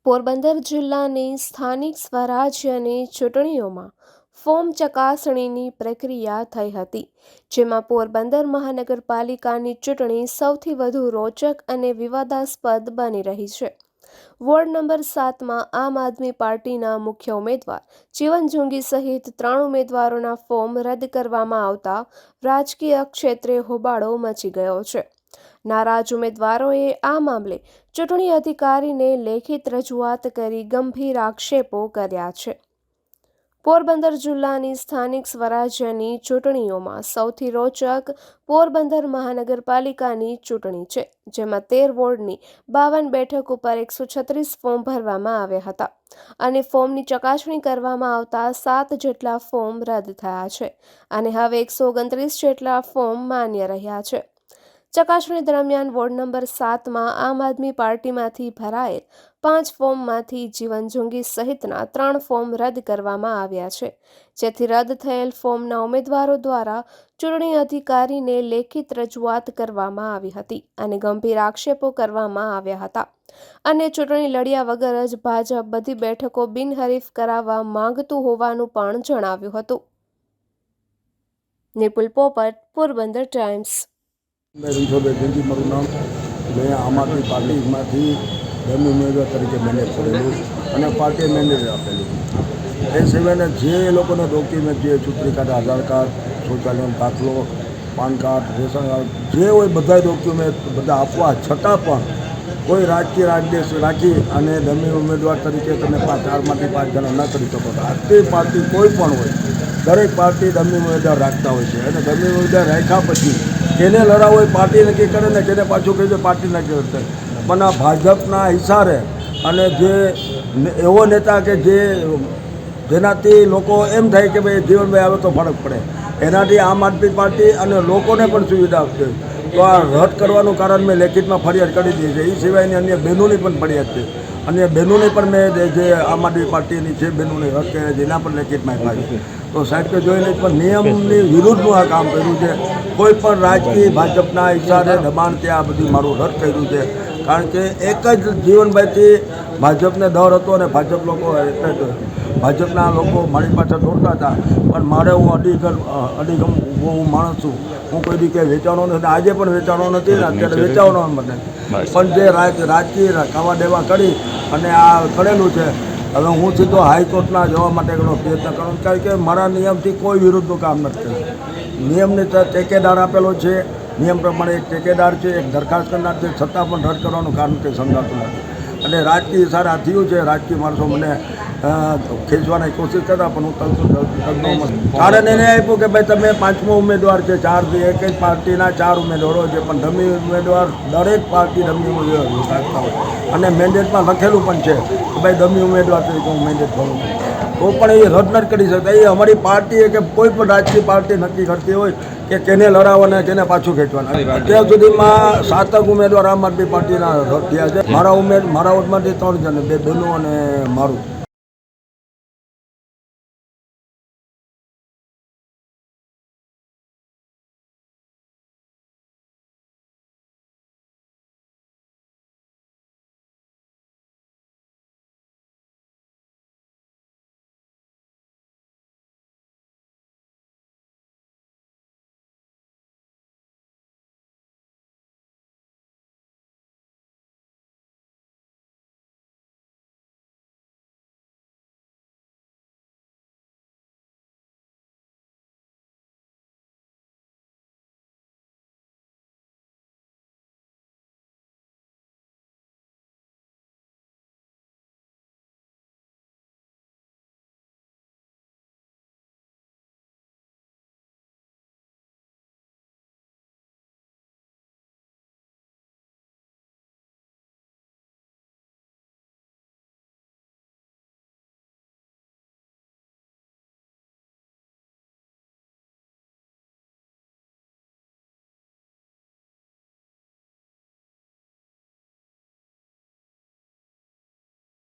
પોરબંદર જિલ્લાની સ્થાનિક સ્વરાજ્યની ચૂંટણીઓમાં ફોર્મ ચકાસણીની પ્રક્રિયા થઈ હતી, જેમાં પોરબંદર મહાનગરપાલિકાની ચૂંટણી સૌથી વધુ રોચક અને વિવાદાસ્પદ બની રહી છે. વોર્ડ નંબર 7માં આમ આદમી પાર્ટીના મુખ્ય ઉમેદવાર જીવન જોંગી સહિત 3 ઉમેદવારોના ફોર્મ રદ કરવામાં આવતા રાજકીય ક્ષેત્રે હોબાળો મચી ગયો છે. નારાજ ઉમેદવારોએ આ મામલે ચૂંટણી અધિકારીને લેખિત રજૂઆત કરી ગંભીર આક્ષેપો કર્યા છે. પોરબંદર જિલ્લાની સ્થાનિક સ્વરાજ્યની ચૂંટણીઓમાં સૌથી રોચક પોરબંદર મહાનગરપાલિકાની ચૂંટણી છે, જેમાં 13 વોર્ડની 52 બેઠક ઉપર 136 ફોર્મ ભરવામાં આવ્યા હતા અને ફોર્મની ચકાસણી કરવામાં આવતા 7 જેટલા ફોર્મ રદ થયા છે અને હવે 129 જેટલા ફોર્મ માન્ય રહ્યા છે. ચકાસણી દરમિયાન વોર્ડ નંબર 7માં આમ આદમી પાર્ટીમાંથી ભરાયેલ 5 ફોર્મમાંથી જીવન જોંગી સહિતના 3 ફોર્મ રદ કરવામાં આવ્યા છે, જેથી રદ થયેલ ફોર્મના ઉમેદવારો દ્વારા ચૂંટણી અધિકારીને લેખિત રજૂઆત કરવામાં આવી હતી અને ગંભીર આક્ષેપો કરવામાં આવ્યા હતા અને ચૂંટણી લડ્યા વગર જ ભાજપ બધી બેઠકો બિનહરીફ કરાવવા માંગતું હોવાનું પણ જણાવ્યું હતું. નિપુલ પોપટ, પોરબંદર ટાઈમ્સ. मैं रणछोड़ભાઈ જયંતિ મારું નામ. મેં આમ આદમી પાર્ટીમાંથી ડમી ઉમેદવાર તરીકે મેનેજ કરેલું અને પાર્ટીએ મેન્ડેટ આપેલું. એ સિવાયના જે લોકોના ડોક્યુમેન્ટ જે ચૂંટણી કાર્ડ, આધાર કાર્ડ, શૌચાલયનો દાખલો, પાન કાર્ડ, રેશન કાર્ડ જે હોય બધા ડોક્યુમેન્ટ બધા આપવા છતાં પણ કોઈ રાજકીય રાજદેશ રાખી અને ડમી ઉમેદવાર તરીકે તમે 4માંથી 5 જણા ન કરી શકો. આખી પાર્ટી કોઈ પણ હોય, દરેક પાર્ટી ડમી ઉમેદવાર રાખતા હોય છે અને ડમી ઉમેદવાર રાખ્યા પછી જેને લડાવો એ પાર્ટી નક્કી કરે ને જેને પાછું કહે છે પાર્ટી નક્કી કરશે. પણ આ ભાજપના ઇશારે અને જે એવો નેતા કે જેનાથી લોકો એમ થાય કે ભાઈ જીવનભાઈ આવે તો ફરક પડે, એનાથી આમ આદમી પાર્ટી અને લોકોને પણ સુવિધા આપશે. તો આ રદ કરવાનું કારણ મેં લેખિતમાં ફરિયાદ કરી દીધી છે. એ સિવાયની અન્ય બહેનોની પણ ફરિયાદ છે. અન્ય બહેનોની પણ મેં જે આમ આદમી પાર્ટીની જે બહેનોને રદ કર્યા છે એના પણ લેખિતમાં આપ્યા છે. તો સાહેબ કે જોઈને પણ નિયમની વિરુદ્ધનું આ કામ કર્યું છે. કોઈ પણ રાજકીય ભાજપના ઇશારે દબાણથી આ બધું મારું રદ કર્યું છે. કારણ કે એક જ જીવનભાઈથી ભાજપને ડર હતો અને ભાજપ લોકો એટલે ભાજપના લોકો મારી પાસે દોડતા હતા. પણ મારે હું અડીગમ હું માણસ છું. હું કોઈ દી કંઈ વેચાણો નથી, આજે પણ વેચાણો નથી ને અત્યારે વેચાવાનો મને. પણ જે રાજકીય ખાવા દેવા કરી અને આ કરેલું છે, હવે હું સીધો હાઈકોર્ટના જવા માટેનો પ્રયત્ન કરું. કારણ કે મારા નિયમથી કોઈ વિરુદ્ધનું કામ નથી કર્યું. નિયમની ટેકેદાર આપેલો છે, નિયમ પ્રમાણે એક ટેકેદાર છે, એક દરખાસ્ત કરનાર છે, છતાં પણ રદ કરવાનું કારણ કંઈ સમજાતું નથી. અને રાજકીય સારા થયું છે. રાજકીય માણસો મને ખેંચવાની કોશિશ કરતા પણ હું કારણ એને આપ્યું કે ભાઈ તમે 5મો ઉમેદવાર છે, 4 એક જ પાર્ટીના 4 ઉમેદવારો છે, પણ ડમી ઉમેદવાર દરેક પાર્ટી ડમી ઉમેદવાર રાખતા હોય અને મેન્ડેટમાં લખેલું પણ છે કે ભાઈ ડમી ઉમેદવાર તરીકે હું મેન્ડેટ ભરું છું. તો પણ એ રદ નથી કરી શકતા. એ અમારી પાર્ટીએ કે કોઈ પણ રાજકીય પાર્ટી નક્કી કરતી હોય કે કેને લડાવવાના કેને પાછું ખેંચવાના. અત્યાર સુધીમાં 7 ઉમેદવાર આમ આદમી પાર્ટીના રદ થયા છે. મારા વોર્ડમાંથી 3 જણ, 2 બહેનો અને મારું.